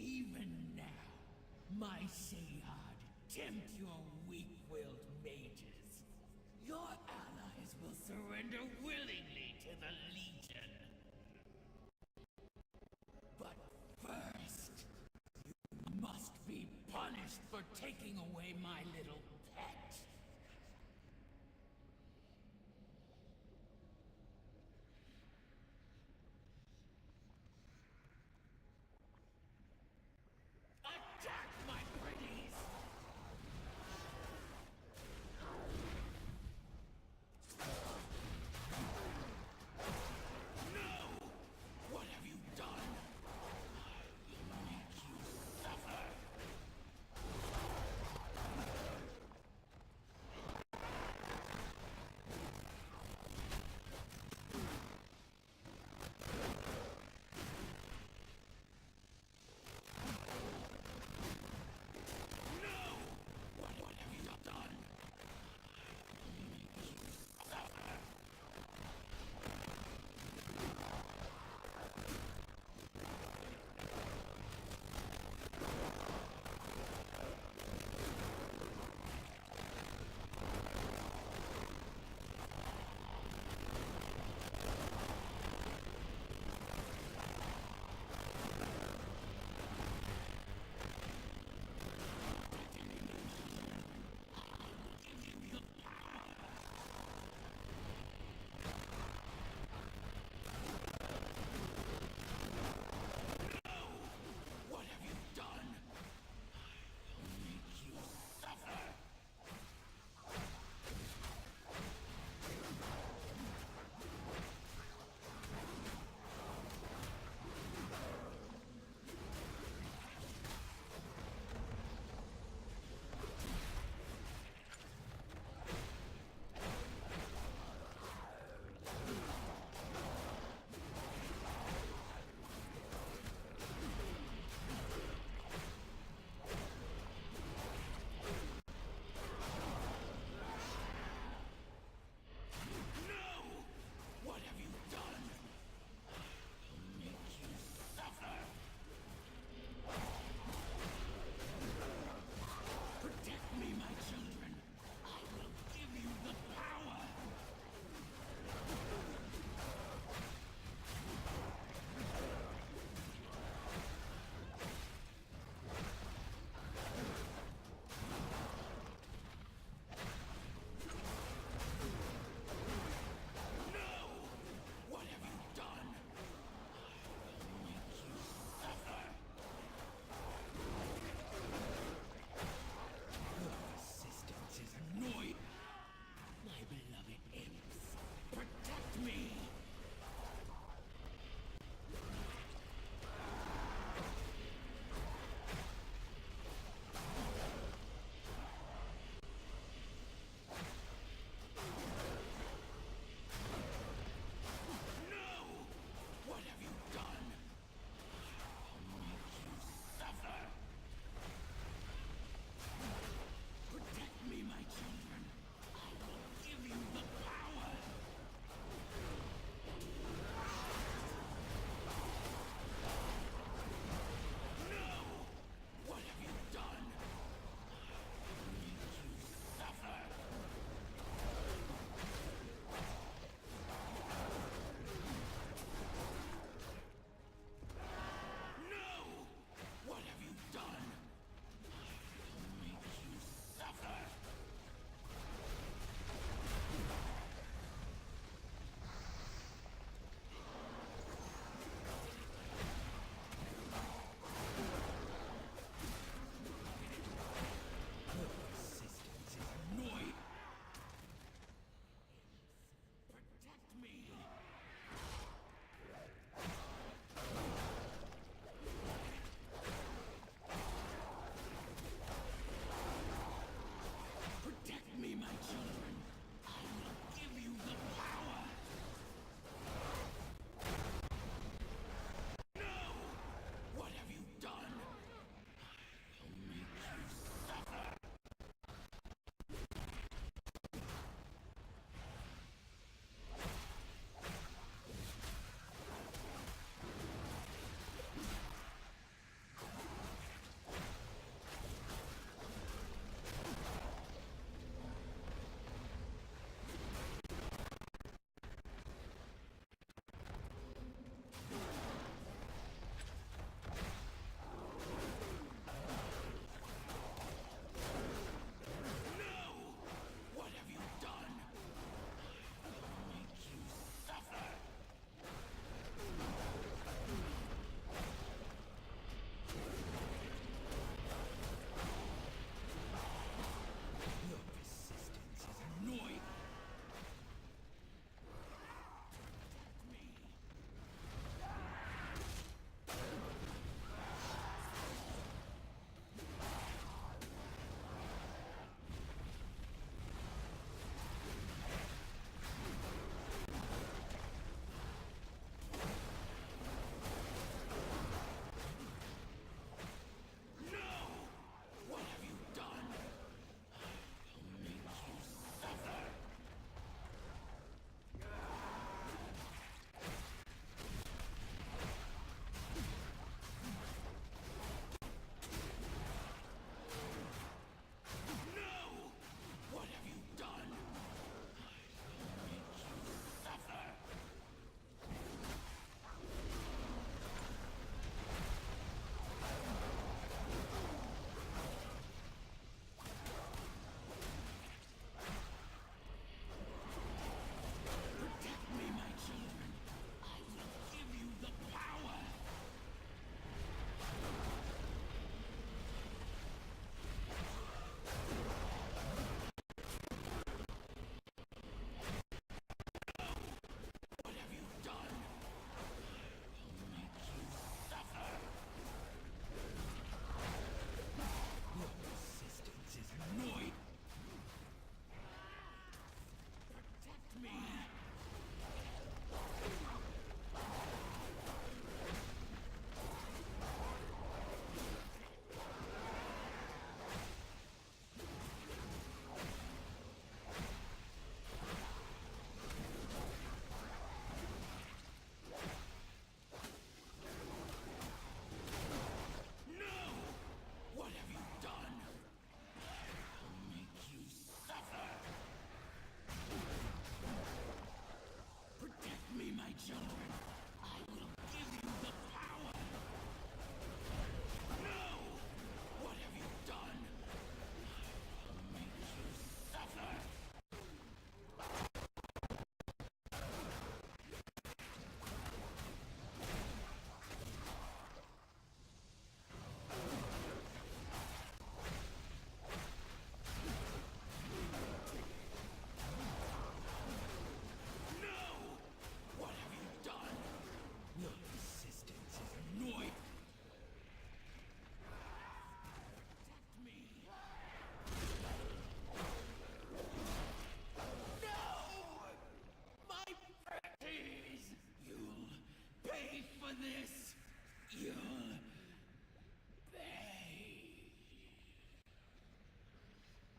Even now, my Sephuz tempt your weak-willed mages. Your allies will surrender willingly to the Legion. But first, you must be punished for taking away my little pet. Attack, my pretties! No! What have you done? I will make you suffer!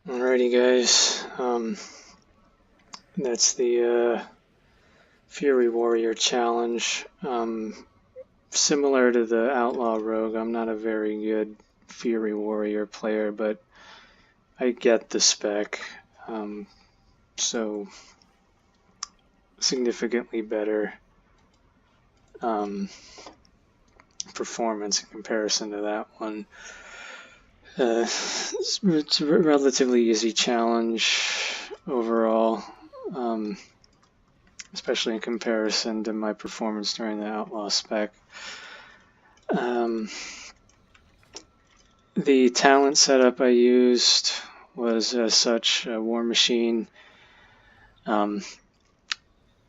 Alrighty guys, that's the Fury Warrior challenge. Similar to the Outlaw Rogue, I'm not a very good Fury Warrior player, but I get the spec, so significantly better performance in comparison to that one. It's a relatively easy challenge overall, especially in comparison to my performance during the Outlaw spec. The talent setup I used was as such a War Machine,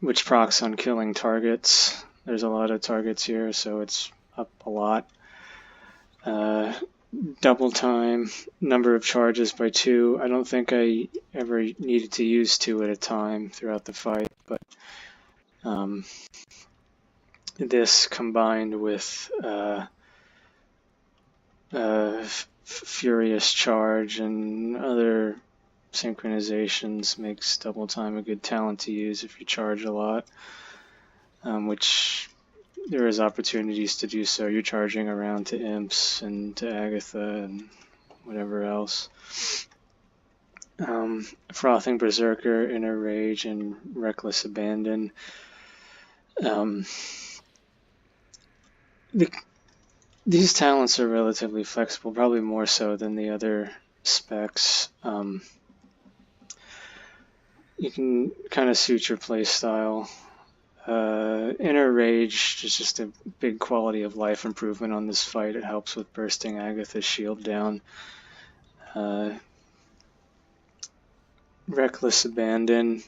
which procs on killing targets. There's a lot of targets here, so it's up a lot. Double time, number of charges by 2. I don't think I ever needed to use 2 at a time throughout the fight, but this combined with Furious Charge and other synchronizations makes double time a good talent to use if you charge a lot, which there is opportunities to do so. You're charging around to Imps and to Agatha and whatever else. Frothing Berserker, Inner Rage, and Reckless Abandon. these talents are relatively flexible, probably more so than the other specs. You can kind of suit your play style. Inner Rage is just a big quality of life improvement on this fight. It helps with bursting Agatha's shield down. Reckless Abandon.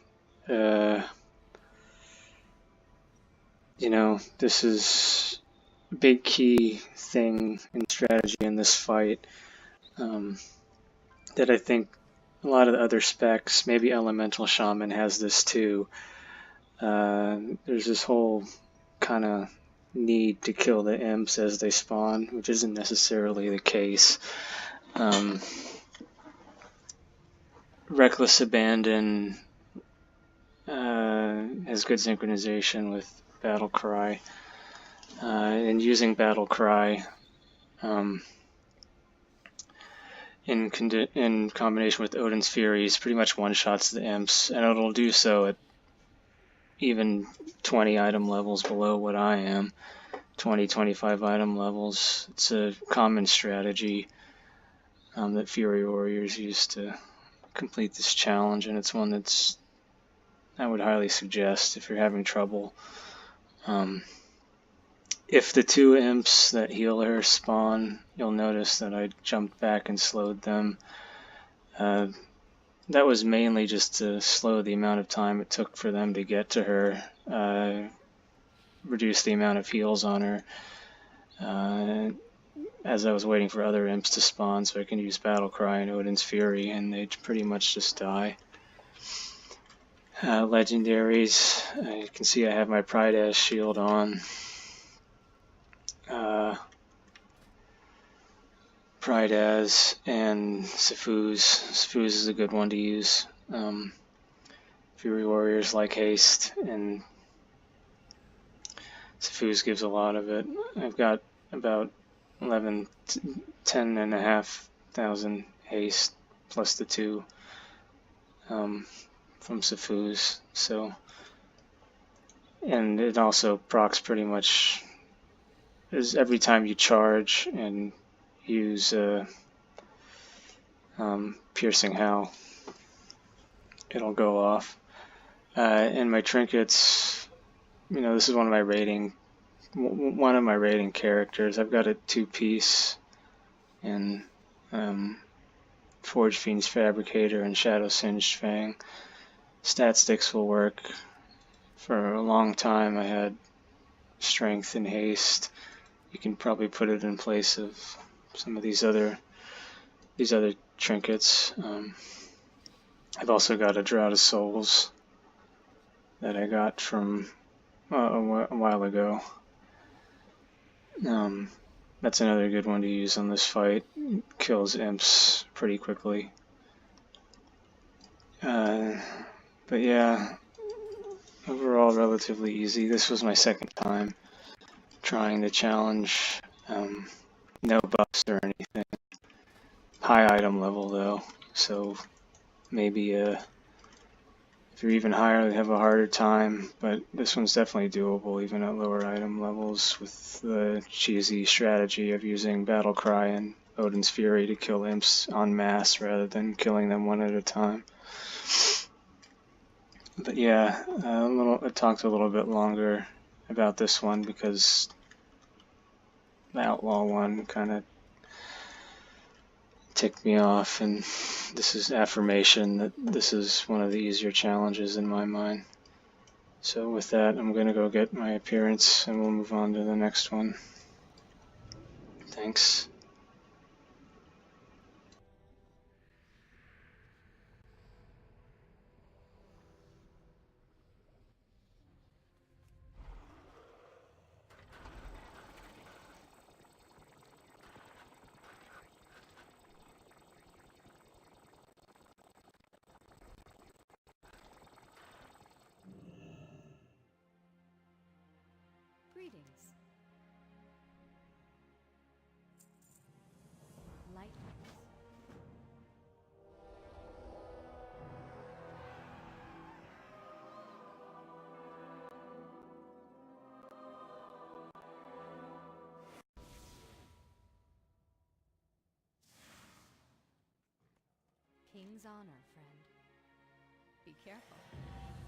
This is a big key thing in strategy in this fight that I think a lot of the other specs, maybe Elemental Shaman has this too. There's this whole kind of need to kill the imps as they spawn, which isn't necessarily the case. Reckless Abandon has good synchronization with Battle Cry, and using Battle Cry in combination with Odin's Furies pretty much one-shots the imps, and it'll do so at even 20 item levels below what I am, 20-25 item levels. It's a common strategy that Fury Warriors use to complete this challenge, and it's one that's I would highly suggest if you're having trouble. If the two imps that heal her spawn, you'll notice that I jumped back and slowed them. That was mainly just to slow the amount of time it took for them to get to her, reduce the amount of heals on her, as I was waiting for other imps to spawn so I can use Battle Cry and Odin's Fury, and they pretty much just die. Legendaries, you can see I have my Prydaz shield on. Prydaz and Sephuz. Sephuz is a good one to use. Fury Warriors like haste, and Sephuz gives a lot of it. I've got about 10,500 haste plus the 2 from Sephuz. So, and it also procs pretty much is every time you charge and use Piercing Howl, it'll go off. And my trinkets, this is one of my rating characters. I've got a 2-piece in Forge Fiend's Fabricator and Shadow Singed Fang. Stat sticks will work. For a long time I had strength and haste. You can probably put it in place of some of these other trinkets. I've also got a Drought of Souls that I got from a while ago. That's another good one to use on this fight. Kills imps pretty quickly. But yeah, overall relatively easy. This was my second time trying the challenge. No buffs or anything. High item level though, so maybe if you're even higher, they have a harder time, but this one's definitely doable even at lower item levels with the cheesy strategy of using Battle Cry and Odin's Fury to kill imps en masse rather than killing them one at a time. But yeah, I talked a little bit longer about this one because the Outlaw one kind of ticked me off, and this is affirmation that this is one of the easier challenges in my mind. So with that, I'm going to go get my appearance and we'll move on to the next one. Thanks. Greetings. king's honor, friend. Be careful.